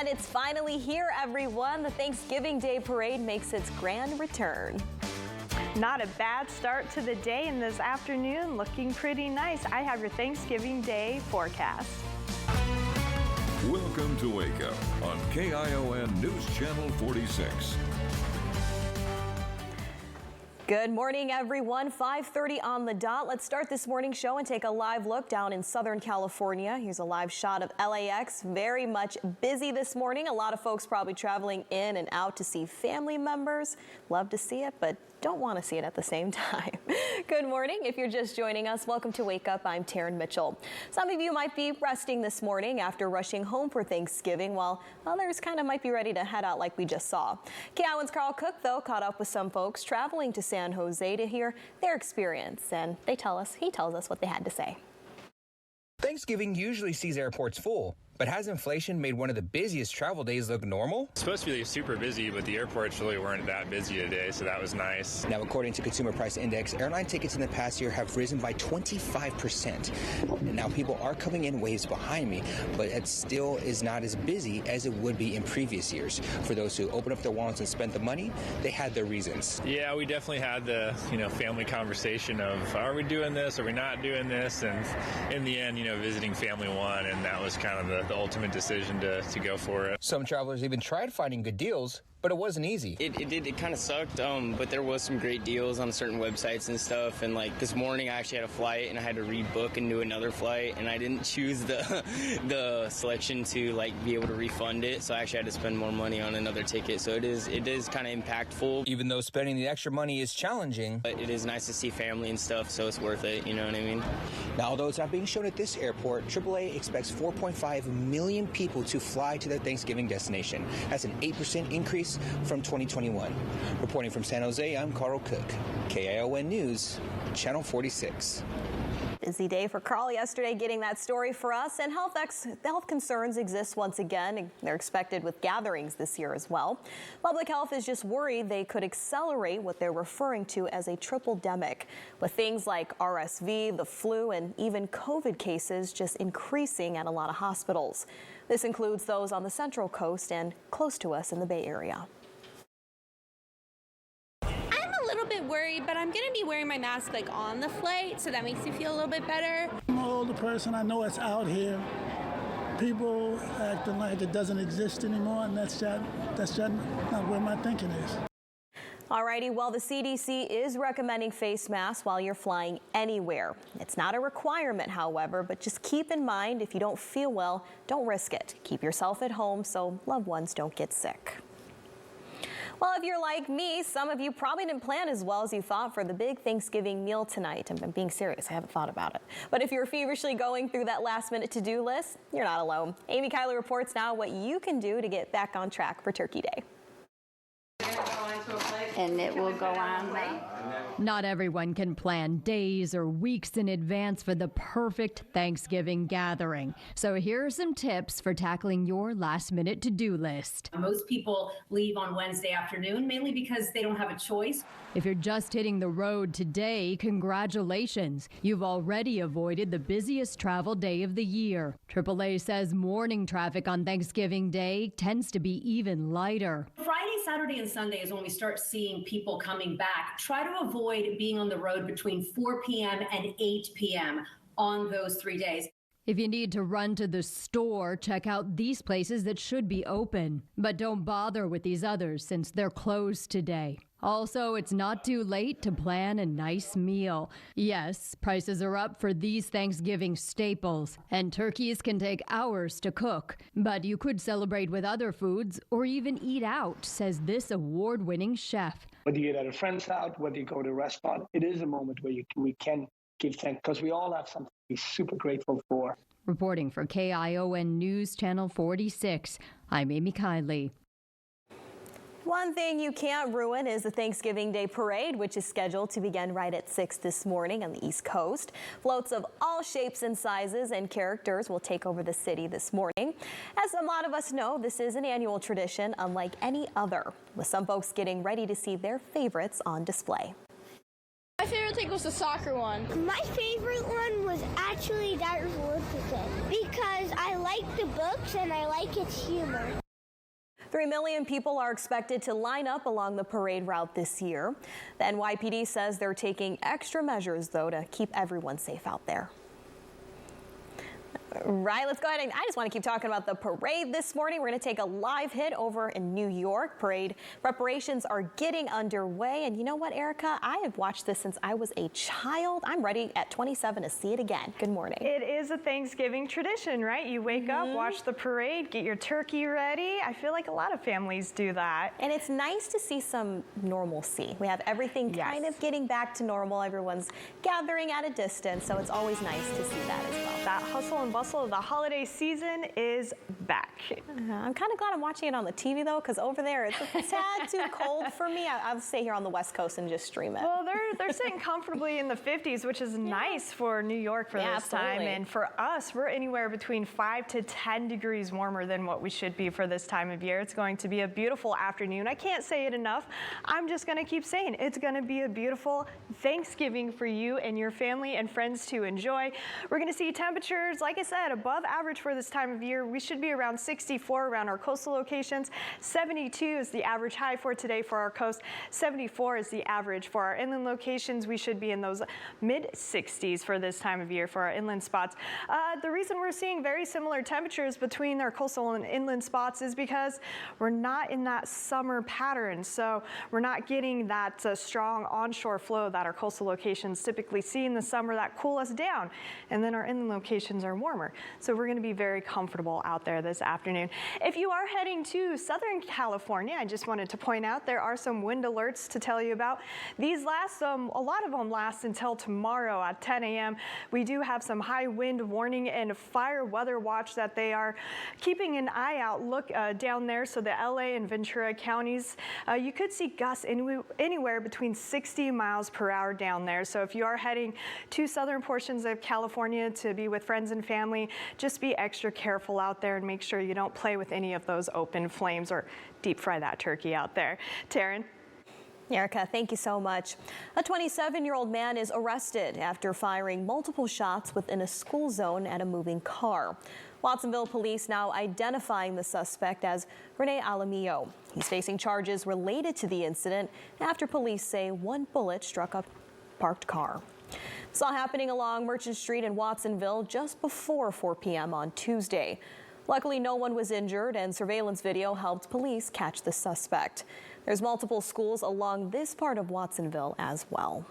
it's finally here, everyone. The Thanksgiving Day Parade makes its grand return. Not a bad start to the day, and this afternoon looking pretty nice. I have your Thanksgiving Day forecast. Welcome to Wake Up on KION News Channel 46. Good morning, everyone. 5:30 on the dot. Let's start this morning show and take a live look down in Southern California. Here's a live shot of LAX. Very much busy this morning. A lot of folks probably traveling in and out to see family members. Love to see it, but don't want to see it at the same time. Good morning. If you're just joining us, welcome to Wake Up. I'm Taryn Mitchell. Some of you might be resting this morning after rushing home for Thanksgiving, while others kind of might be ready to head out like we just saw. KION's Carl Cook, though, caught up with some folks traveling to San Jose to hear their experience, and he tells us what they had to say. Thanksgiving usually sees airports full, but has inflation made one of the busiest travel days look normal? It's supposed to be super busy, but the airports really weren't that busy today, so that was nice. Now, according to Consumer Price Index, airline tickets in the past year have risen by 25%. And now people are coming in waves behind me, but it still is not as busy as it would be in previous years. For those who opened up their wallets and spent the money, they had their reasons. Yeah, we definitely had the family conversation of, are we doing this, are we not doing this? And in the end, visiting family won, and that was kind of the ultimate decision to go for it. Some travelers even tried finding good deals, but it wasn't easy. It kind of sucked, but there was some great deals on certain websites and stuff. And like this morning, I actually had a flight, and I had to rebook and do another flight, and I didn't choose the selection to be able to refund it. So I actually had to spend more money on another ticket. So it is kind of impactful. Even though spending the extra money is challenging, but it is nice to see family and stuff, so it's worth it. You know what I mean? Now, although it's not being shown at this airport, AAA expects 4.5 million people to fly to their Thanksgiving destination. That's an 8% increase from 2021. Reporting from San Jose, I'm Carl Cook, KION News, Channel 46. Busy day for Carl yesterday getting that story for us, and health concerns exist once again. They're expected with gatherings this year as well. Public health is just worried they could accelerate what they're referring to as a triple-demic, with things like RSV, the flu, and even COVID cases just increasing at a lot of hospitals. This includes those on the Central Coast and close to us in the Bay Area. Worried, but I'm gonna be wearing my mask on the flight, so that makes me feel a little bit better. I'm an older person. I know it's out here. People acting like it doesn't exist anymore, and that's just not where my thinking is. Alrighty, well, the CDC is recommending face masks while you're flying anywhere. It's not a requirement, however, but just keep in mind if you don't feel well, don't risk it. Keep yourself at home so loved ones don't get sick. Well, if you're like me, some of you probably didn't plan as well as you thought for the big Thanksgiving meal tonight. I'm being serious, I haven't thought about it. But if you're feverishly going through that last-minute to-do list, you're not alone. Amy Kiley reports now what you can do to get back on track for Turkey Day. And it will go on now. Not everyone can plan days or weeks in advance for the perfect Thanksgiving gathering. So here are some tips for tackling your last-minute to-do list. Most people leave on Wednesday afternoon, mainly because they don't have a choice. If you're just hitting the road today, congratulations. You've already avoided the busiest travel day of the year. AAA says morning traffic on Thanksgiving Day tends to be even lighter. Friday, Saturday, and Sunday is when we start seeing people coming back. Try to avoid being on the road between 4 p.m. and 8 p.m. on those 3 days. If you need to run to the store, check out these places that should be open. But don't bother with these others since they're closed today. Also, it's not too late to plan a nice meal. Yes, prices are up for these Thanksgiving staples, and turkeys can take hours to cook. But you could celebrate with other foods or even eat out, says this award-winning chef. Whether you get at a friend's house, whether you go to a restaurant, it is a moment where we can give thanks because we all have something to be super grateful for. Reporting for KION News Channel 46, I'm Amy Kiley. One thing you can't ruin is the Thanksgiving Day Parade, which is scheduled to begin right at 6 this morning on the East Coast. Floats of all shapes and sizes and characters will take over the city this morning. As a lot of us know, this is an annual tradition unlike any other, with some folks getting ready to see their favorites on display. My favorite thing was the soccer one. My favorite one was actually Dr. Wolfenson because I like the books and I like its humor. 3 million people are expected to line up along the parade route this year. The NYPD says they're taking extra measures, though, to keep everyone safe out there. Right, let's go ahead and I just want to keep talking about the parade this morning. We're going to take a live hit over in New York. Parade preparations are getting underway. And you know what, Erica? I have watched this since I was a child. I'm ready at 27 to see it again. Good morning. It is a Thanksgiving tradition, right? You wake up, watch the parade, get your turkey ready. I feel like a lot of families do that. And it's nice to see some normalcy. We have everything kind of getting back to normal. Everyone's gathering at a distance, so it's always nice to see that as well. That hustle and bustle of the holiday season is back. I'm kind of glad I'm watching it on the TV, though, because over there it's a tad too cold for me. I'll stay here on the West Coast and just stream it. Well, they're sitting comfortably in the 50s, which is nice for New York for this time. And for us, we're anywhere between 5 to 10 degrees warmer than what we should be for this time of year. It's going to be a beautiful afternoon. I can't say it enough. I'm just going to keep saying it's going to be a beautiful Thanksgiving for you and your family and friends to enjoy. We're going to see temperatures, like I said, above average for this time of year. We should be around 64 around our coastal locations. 72 is the average high for today for our coast. 74 is the average for our inland locations. We should be in those mid 60s for this time of year for our inland spots. The reason we're seeing very similar temperatures between our coastal and inland spots is because we're not in that summer pattern. So we're not getting that strong onshore flow that our coastal locations typically see in the summer that cool us down. And then our inland locations are warmer. So we're going to be very comfortable out there this afternoon. If you are heading to Southern California, I just wanted to point out there are some wind alerts to tell you about. These last, a lot of them last until tomorrow at 10 a.m. We do have some high wind warning and fire weather watch that they are keeping an eye out. Look down there, so the LA and Ventura counties, you could see gusts anywhere between 60 miles per hour down there. So if you are heading to southern portions of California to be with friends and family, just be extra careful out there and make sure you don't play with any of those open flames or deep fry that turkey out there. Taryn? Erica, thank you so much. A 27-year-old man is arrested after firing multiple shots within a school zone at a moving car. Watsonville police now identifying the suspect as Rene Alamillo. He's facing charges related to the incident after police say one bullet struck a parked car. This all happening along Merchant Street in Watsonville just before 4 p.m. on Tuesday. Luckily, no one was injured, and surveillance video helped police catch the suspect. There's multiple schools along this part of Watsonville as well.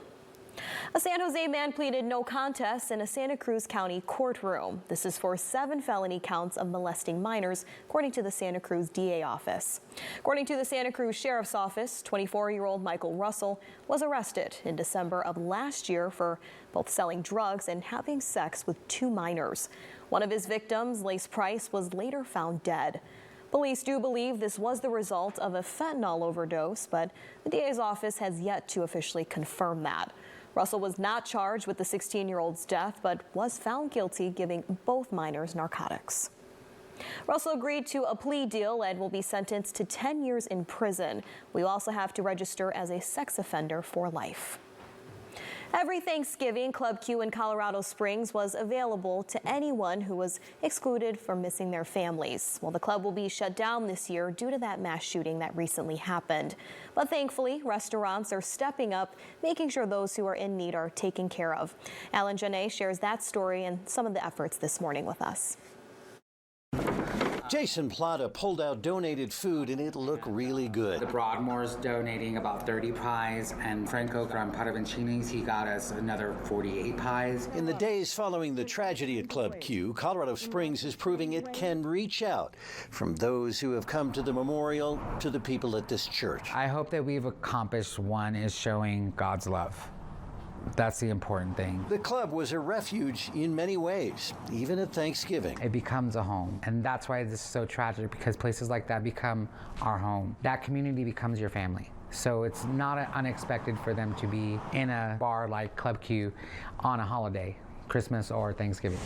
A San Jose man pleaded no contest in a Santa Cruz County courtroom. This is for 7 felony counts of molesting minors, according to the Santa Cruz DA office. According to the Santa Cruz Sheriff's Office, 24-year-old Michael Russell was arrested in December of last year for both selling drugs and having sex with 2 minors. One of his victims, Lace Price, was later found dead. Police do believe this was the result of a fentanyl overdose, but the DA's office has yet to officially confirm that. Russell was not charged with the 16-year-old's death, but was found guilty giving both minors narcotics. Russell agreed to a plea deal and will be sentenced to 10 years in prison. We also have to register as a sex offender for life. Every Thanksgiving, Club Q in Colorado Springs was available to anyone who was excluded from missing their families. Well, the club will be shut down this year due to that mass shooting that recently happened. But thankfully, restaurants are stepping up, making sure those who are in need are taken care of. Alan Janae shares that story and some of the efforts this morning with us. Jason Plata pulled out donated food, and it looked really good. The Broadmoor's donating about 30 pies, and Franco from Padavancini's, he got us another 48 pies. In the days following the tragedy at Club Q, Colorado Springs is proving it can reach out, from those who have come to the memorial to the people at this church. I hope that we've accomplished one is showing God's love. That's the important thing. The club was a refuge in many ways, even at Thanksgiving. It becomes a home, and that's why this is so tragic, because places like that become our home. That community becomes your family. So it's not unexpected for them to be in a bar like Club Q on a holiday, Christmas or Thanksgiving.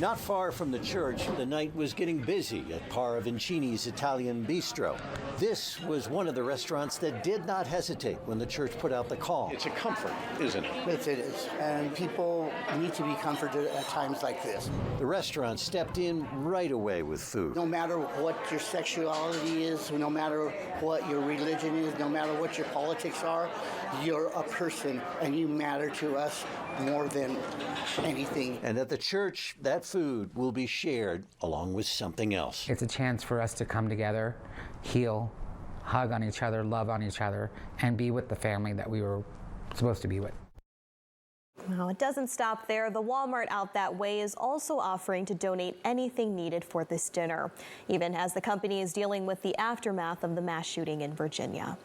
Not far from the church, the night was getting busy at Vincini's Italian Bistro. This was one of the restaurants that did not hesitate when the church put out the call. It's a comfort, isn't it? Yes, it is. And people need to be comforted at times like this. The restaurant stepped in right away with food. No matter what your sexuality is, no matter what your religion is, no matter what your politics are, you're a person and you matter to us more than anything. And at the church, that food will be shared along with something else. It's a chance for us to come together, heal, hug on each other, love on each other, and be with the family that we were supposed to be with. Well, it doesn't stop there. The Walmart out that way is also offering to donate anything needed for this dinner, even as the company is dealing with the aftermath of the mass shooting in Virginia.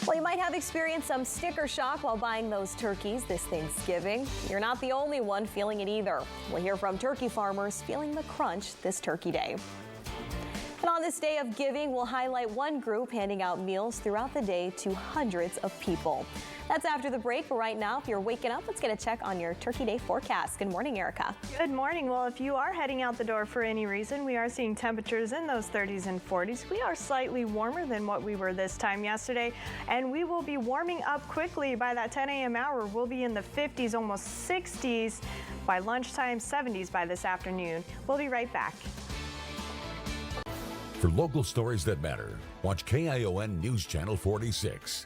Well, you might have experienced some sticker shock while buying those turkeys this Thanksgiving. You're not the only one feeling it either. We'll hear from turkey farmers feeling the crunch this Turkey Day. And on this day of giving, we'll highlight one group handing out meals throughout the day to hundreds of people. That's after the break, but right now, if you're waking up, let's get a check on your Turkey Day forecast. Good morning, Erica. Good morning. Well, if you are heading out the door for any reason, we are seeing temperatures in those 30s and 40s. We are slightly warmer than what we were this time yesterday, and we will be warming up quickly by that 10 a.m. hour. We'll be in the 50s, almost 60s by lunchtime, 70s by this afternoon. We'll be right back. For local stories that matter, watch KION News Channel 46.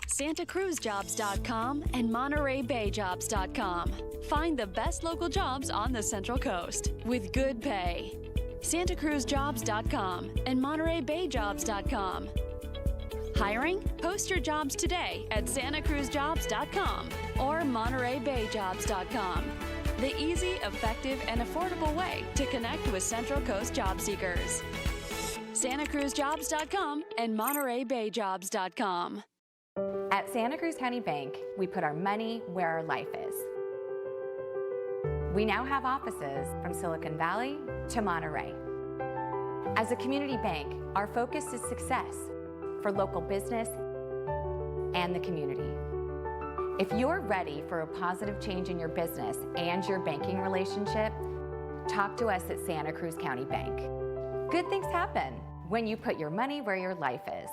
SantaCruzJobs.com and MontereyBayJobs.com. Find the best local jobs on the Central Coast with good pay. SantaCruzJobs.com and MontereyBayJobs.com. Hiring? Post your jobs today at SantaCruzJobs.com or MontereyBayJobs.com. The easy, effective, and affordable way to connect with Central Coast job seekers. SantaCruzJobs.com and MontereyBayJobs.com. At Santa Cruz County Bank, we put our money where our life is. We now have offices from Silicon Valley to Monterey. As a community bank, our focus is success for local business and the community. If you're ready for a positive change in your business and your banking relationship, talk to us at Santa Cruz County Bank. Good things happen when you put your money where your life is.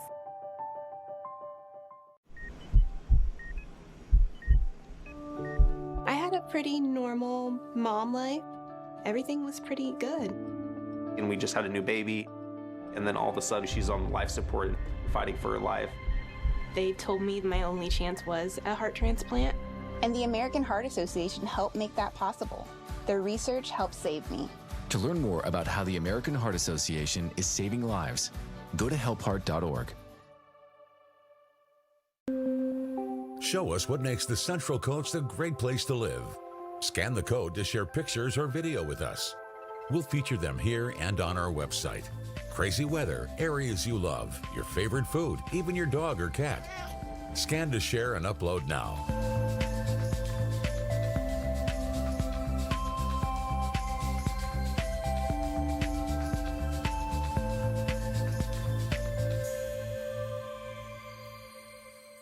I had a pretty normal mom life. Everything was pretty good. And we just had a new baby, and then all of a sudden she's on life support, fighting for her life. They told me my only chance was a heart transplant. And the American Heart Association helped make that possible. Their research helped save me. To learn more about how the American Heart Association is saving lives, go to helpheart.org. Show us what makes the Central Coast a great place to live. Scan the code to share pictures or video with us. We'll feature them here and on our website. Crazy weather, areas you love, your favorite food, even your dog or cat. Scan to share and upload now.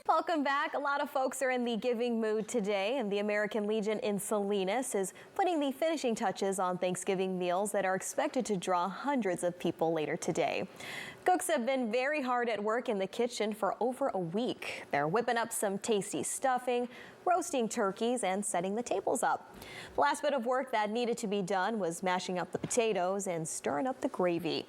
Welcome back. A lot of folks are in the giving mood today, and the American Legion in Salinas is putting the finishing touches on Thanksgiving meals that are expected to draw hundreds of people later today. Cooks have been very hard at work in the kitchen for over a week. They're whipping up some tasty stuffing, roasting turkeys, and setting the tables up. The last bit of work that needed to be done was mashing up the potatoes and stirring up the gravy.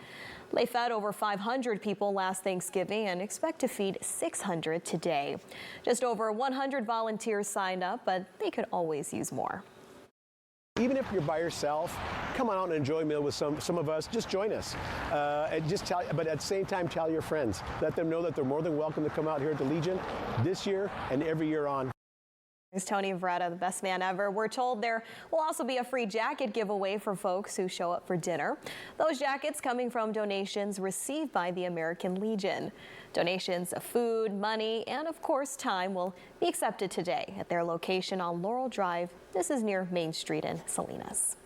They fed over 500 people last Thanksgiving and expect to feed 600 today. Just over 100 volunteers signed up, but they could always use more. Even if you're by yourself, come on out and enjoy a meal with some of us. Just join us. But at the same time, tell your friends. Let them know that they're more than welcome to come out here at the Legion this year and every year on. Here's Tony Veretta, the best man ever. We're told there will also be a free jacket giveaway for folks who show up for dinner. Those jackets coming from donations received by the American Legion. Donations of food, money, and of course time will be accepted today at their location on Laurel Drive. This is near Main Street in Salinas.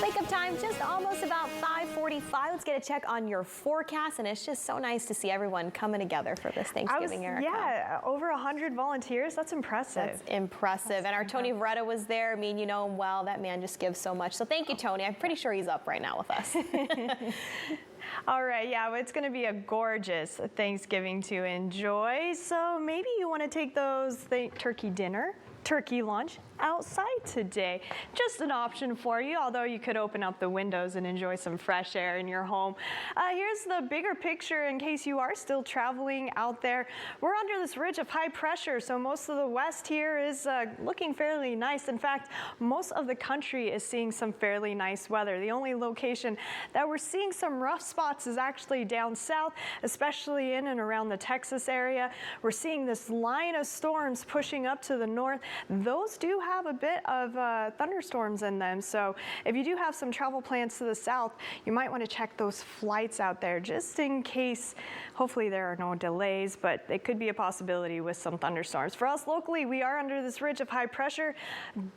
Wake up time just almost about 5:45. Let's get a check on your forecast, and it's just so nice to see everyone coming together for this Thanksgiving, Erica. Yeah, over 100 volunteers. That's impressive. That's impressive. And our Tony Veretta was there. I mean, you know him well. That man just gives so much. So thank you, Tony. I'm pretty sure he's up right now with us. All right, yeah, it's going to be a gorgeous Thanksgiving to enjoy. So maybe you want to take those turkey dinner, turkey lunch outside today. Just an option for you, although you could open up the windows and enjoy some fresh air in your home. Here's the bigger picture in case you are still traveling out there. We're under this ridge of high pressure, so most of the west here is looking fairly nice. In fact, most of the country is seeing some fairly nice weather. The only location that we're seeing some rough spots is actually down south, especially in and around the Texas area. We're seeing this line of storms pushing up to the north. Those do have a bit of thunderstorms in them, so if you do have some travel plans to the south, you might want to check those flights out there just in case. Hopefully there are no delays, but it could be a possibility with some thunderstorms. For us locally, we are under this ridge of high pressure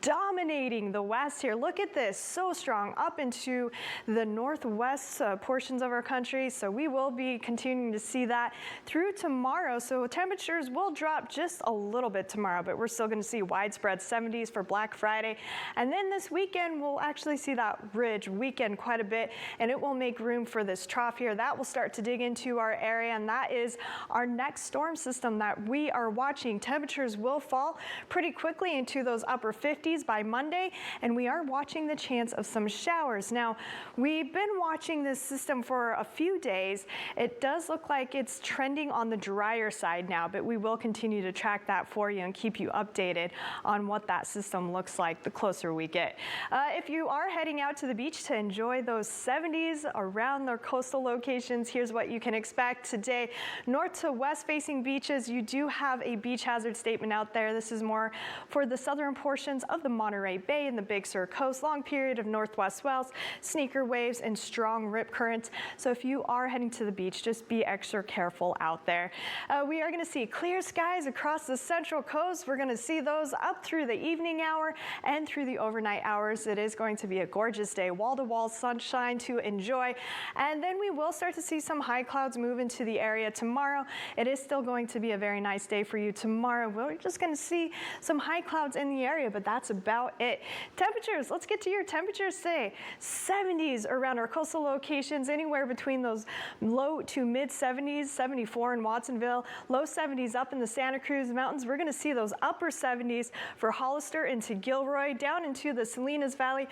dominating the west here. Look at this, so strong up into the northwest portions of our country, so we will be continuing to see that through tomorrow. So temperatures will drop just a little bit tomorrow, but we're still going to see widespread 70s for Black Friday. And then this weekend, we'll actually see that ridge weaken quite a bit, and it will make room for this trough here. That will start to dig into our area, and that is our next storm system that we are watching. Temperatures will fall pretty quickly into those upper 50s by Monday, and we are watching the chance of some showers. Now, we've been watching this system for a few days. It does look like it's trending on the drier side now, but we will continue to track that for you and keep you updated on what that system looks like the closer we get. If you are heading out to the beach to enjoy those 70s around their coastal locations, here's what you can expect today. North to west facing beaches, you do have a beach hazard statement out there. This is more for the southern portions of the Monterey Bay and the Big Sur coast. Long period of northwest swells, sneaker waves, and strong rip currents. So if you are heading to the beach, just be extra careful out there. We are going to see clear skies across the central coast. We're going to see those up through the evening hour and through the overnight hours. It is going to be a gorgeous day, wall-to-wall sunshine to enjoy. And then we will start to see some high clouds move into the area tomorrow. It is still going to be a very nice day for you tomorrow. We're just going to see some high clouds in the area, but that's about it. Temperatures, let's get to your temperatures today. 70s around our coastal locations, anywhere between those low to mid 70s, 74 in Watsonville, low 70s up in the Santa Cruz Mountains. We're going to see those upper 70s for Hollister into Gilroy, down into the Salinas Valley.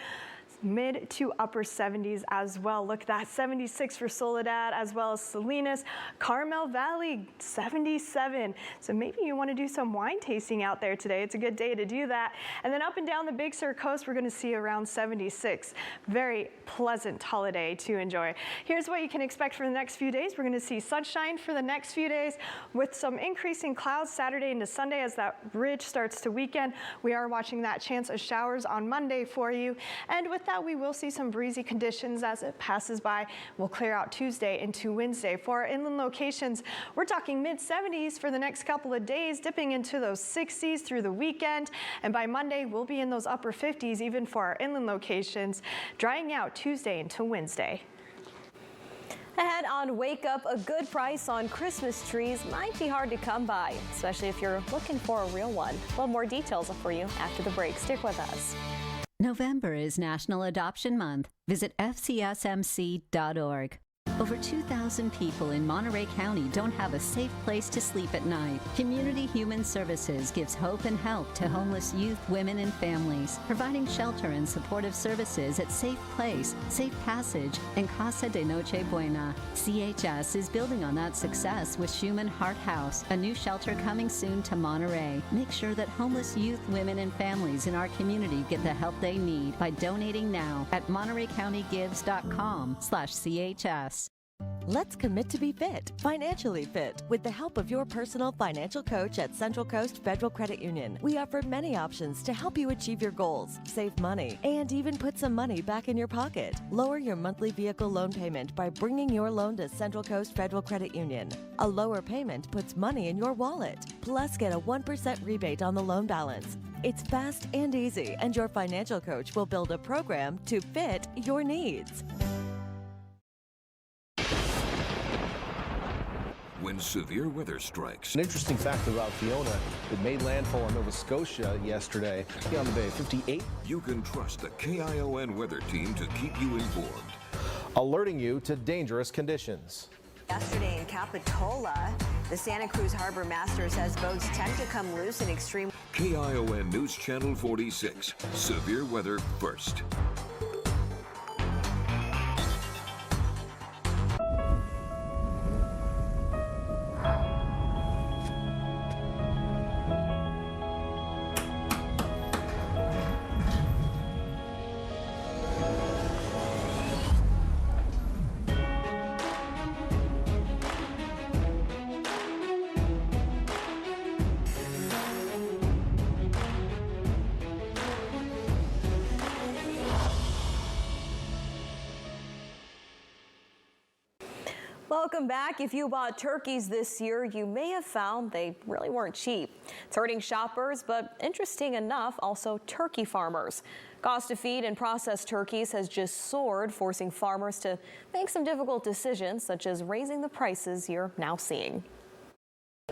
Mid to upper 70s as well. Look at that, 76 for Soledad as well as Salinas. Carmel Valley, 77. So maybe you want to do some wine tasting out there today. It's a good day to do that. And then up and down the Big Sur coast, we're going to see around 76. Very pleasant holiday to enjoy. Here's what you can expect for the next few days. We're going to see sunshine for the next few days with some increasing clouds Saturday into Sunday as that ridge starts to weaken. We are watching that chance of showers on Monday for you. And with that, we will see some breezy conditions as it passes by. We'll clear out Tuesday into Wednesday. For our inland locations, we're talking mid 70s for the next couple of days, dipping into those 60s through the weekend. And by Monday, we'll be in those upper 50s even for our inland locations, drying out Tuesday into Wednesday. Ahead on Wake Up, a good price on Christmas trees might be hard to come by, especially if you're looking for a real one. Well, more details for you after the break. Stick with us. November is National Adoption Month. Visit fcsmc.org. Over 2,000 people in Monterey County don't have a safe place to sleep at night. Community Human Services gives hope and help to homeless youth, women, and families, providing shelter and supportive services at Safe Place, Safe Passage, and Casa de Noche Buena. CHS is building on that success with Schumann Heart House, a new shelter coming soon to Monterey. Make sure that homeless youth, women, and families in our community get the help they need by donating now at MontereyCountyGives.com/CHS. Let's commit to be fit, financially fit, with the help of your personal financial coach at Central Coast Federal Credit Union. We offer many options to help you achieve your goals, save money, and even put some money back in your pocket. Lower your monthly vehicle loan payment by bringing your loan to Central Coast Federal Credit Union. A lower payment puts money in your wallet. Plus, get a 1% rebate on the loan balance. It's fast and easy, and your financial coach will build a program to fit your needs. When severe weather strikes. An interesting fact about Fiona, it made landfall in Nova Scotia yesterday. On the bay, 58. You can trust the KION weather team to keep you informed. Alerting you to dangerous conditions. Yesterday in Capitola, the Santa Cruz Harbor Master says boats tend to come loose in extreme. KION News Channel 46. Severe weather first. Welcome back. If you bought turkeys this year, you may have found they really weren't cheap. It's hurting shoppers, but interesting enough, also turkey farmers. Cost to feed and process turkeys has just soared, forcing farmers to make some difficult decisions, such as raising the prices you're now seeing.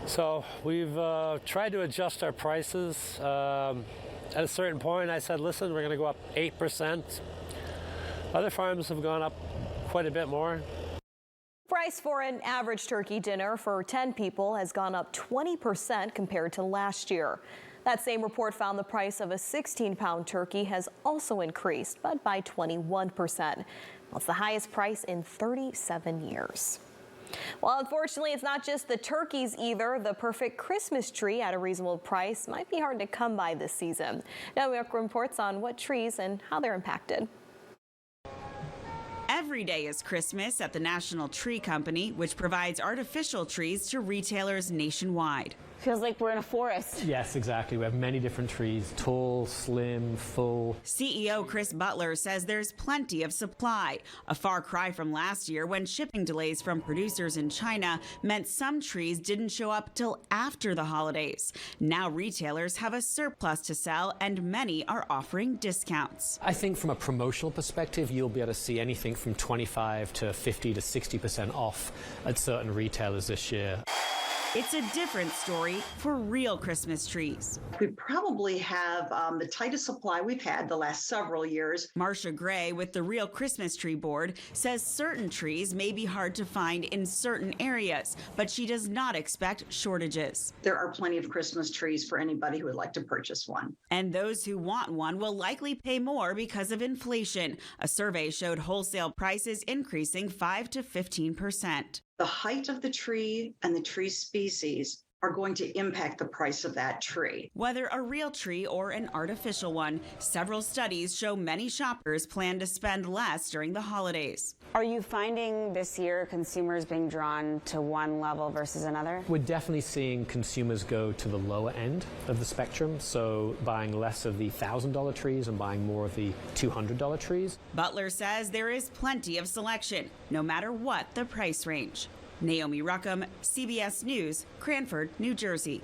So we've tried to adjust our prices. At a certain point, I said, listen, we're going to go up 8%. Other farms have gone up quite a bit more. Price for an average turkey dinner for 10 people has gone up 20% compared to last year. That same report found the price of a 16-pound turkey has also increased, but by 21%. Well, it's the highest price in 37 years. Well, unfortunately, it's not just the turkeys either. The perfect Christmas tree at a reasonable price might be hard to come by this season. Now, we have reports on what trees and how they're impacted. Every day is Christmas at the National Tree Company, which provides artificial trees to retailers nationwide. Feels like we're in a forest. Yes, exactly. We have many different trees, tall, slim, full. CEO Chris Butler says there's plenty of supply, a far cry from last year when shipping delays from producers in China meant some trees didn't show up till after the holidays. Now retailers have a surplus to sell and many are offering discounts. I think from a promotional perspective, you'll be able to see anything from 25 to 50 to 60% off at certain retailers this year. It's a different story for real Christmas trees. We probably have the tightest supply we've had the last several years. Marcia Gray with the Real Christmas Tree Board says certain trees may be hard to find in certain areas, but she does not expect shortages. There are plenty of Christmas trees for anybody who would like to purchase one. And those who want one will likely pay more because of inflation. A survey showed wholesale prices increasing 5 to 15%. The height of the tree and the tree species are going to impact the price of that tree. Whether a real tree or an artificial one, several studies show many shoppers plan to spend less during the holidays. Are you finding this year consumers being drawn to one level versus another? We're definitely seeing consumers go to the lower end of the spectrum, so buying less of the $1,000 trees and buying more of the $200 trees. Butler says there is plenty of selection, no matter what the price range. Naomi Ruckham, CBS News, Cranford, New Jersey.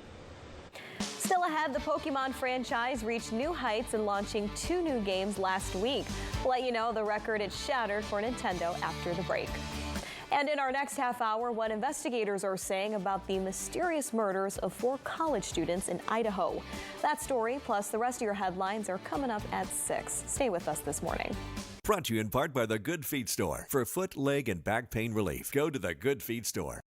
Still ahead, the Pokemon franchise reached new heights in launching 2 new games last week. We'll let you know the record it shattered for Nintendo after the break. And in our next half hour, what investigators are saying about the mysterious murders of 4 college students in Idaho. That story, plus the rest of your headlines, are coming up at 6. Stay with us this morning. Brought to you in part by the Good Feet Store. For foot, leg, and back pain relief, go to the Good Feet Store.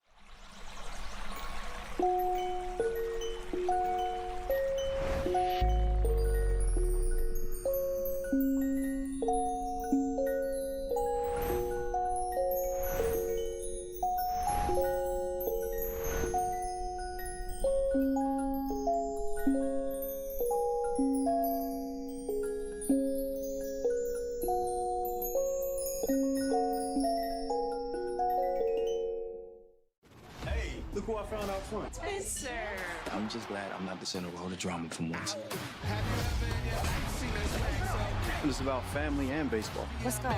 Look who I found out front. Spencer. I'm just glad I'm not the center of all the drama for once. It's about family and baseball. Let's go.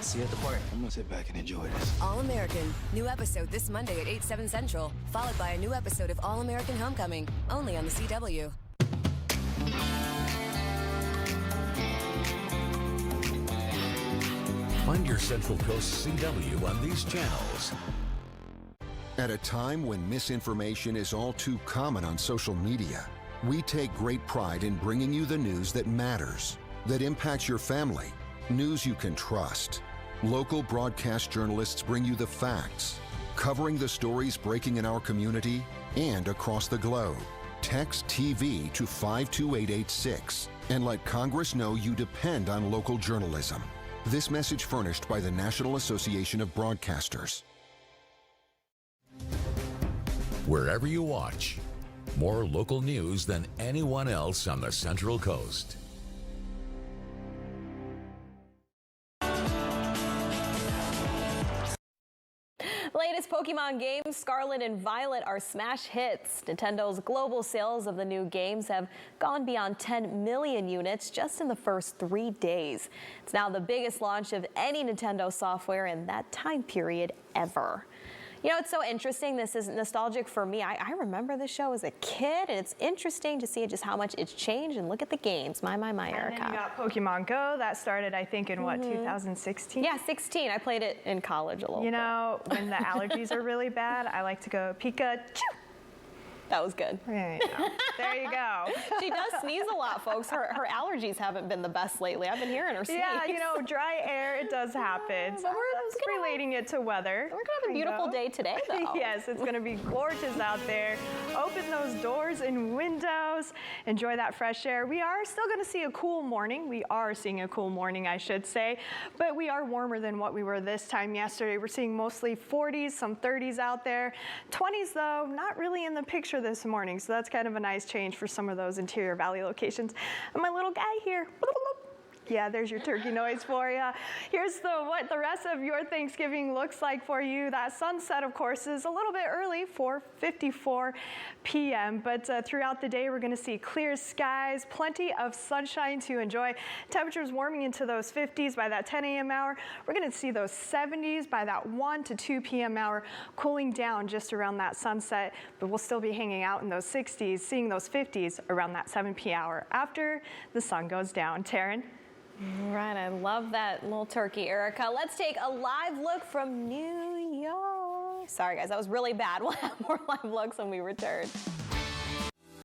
See you at the park. I'm gonna sit back and enjoy this. All American. New episode this Monday at 8, 7 Central. Followed by a new episode of All American Homecoming. Only on the CW. Find your Central Coast CW on these channels. At a time when misinformation is all too common on social media, we take great pride in bringing you the news that matters, that impacts your family, news you can trust. Local broadcast journalists bring you the facts, covering the stories breaking in our community and across the globe. Text TV to 52886 and let Congress know you depend on local journalism. This message furnished by the National Association of Broadcasters. Wherever you watch, more local news than anyone else on the Central Coast. Latest Pokemon games, Scarlet and Violet, are smash hits. Nintendo's global sales of the new games have gone beyond 10 million units just in the first 3 days. It's now the biggest launch of any Nintendo software in that time period ever. You know, it's so interesting. This is nostalgic for me. I remember the show as a kid, and it's interesting to see just how much it's changed. And look at the games. My, Erica. And then you got Pokemon Go. That started, I think, in what, 2016? Yeah, 16. I played it in college a little bit. You know, when the allergies are really bad, I like to go Pikachu. That was good. There you go. She does sneeze a lot, folks. Her allergies haven't been the best lately. I've been hearing her sneeze. Yeah, you know, dry air, it does happen. But we're relating it to weather. We're going to have a beautiful day today, though. Yes, it's going to be gorgeous out there. Open those doors and windows. Enjoy that fresh air. We are still going to see a cool morning. We are seeing a cool morning, I should say. But we are warmer than what we were this time yesterday. We're seeing mostly 40s, some 30s out there. 20s, though, not really in the picture this morning, so that's kind of a nice change for some of those interior valley locations. And my little guy here. Yeah, there's your turkey noise for you. Here's what the rest of your Thanksgiving looks like for you. That sunset, of course, is a little bit early, 4:54 p.m., but throughout the day, we're going to see clear skies, plenty of sunshine to enjoy. Temperatures warming into those 50s by that 10 a.m. hour. We're going to see those 70s by that 1 to 2 p.m. hour, cooling down just around that sunset, but we'll still be hanging out in those 60s, seeing those 50s around that 7 p.m. hour after the sun goes down. Taryn? All right, I love that little turkey, Erica. Let's take a live look from New York. Sorry, guys, that was really bad. We'll have more live looks when we return.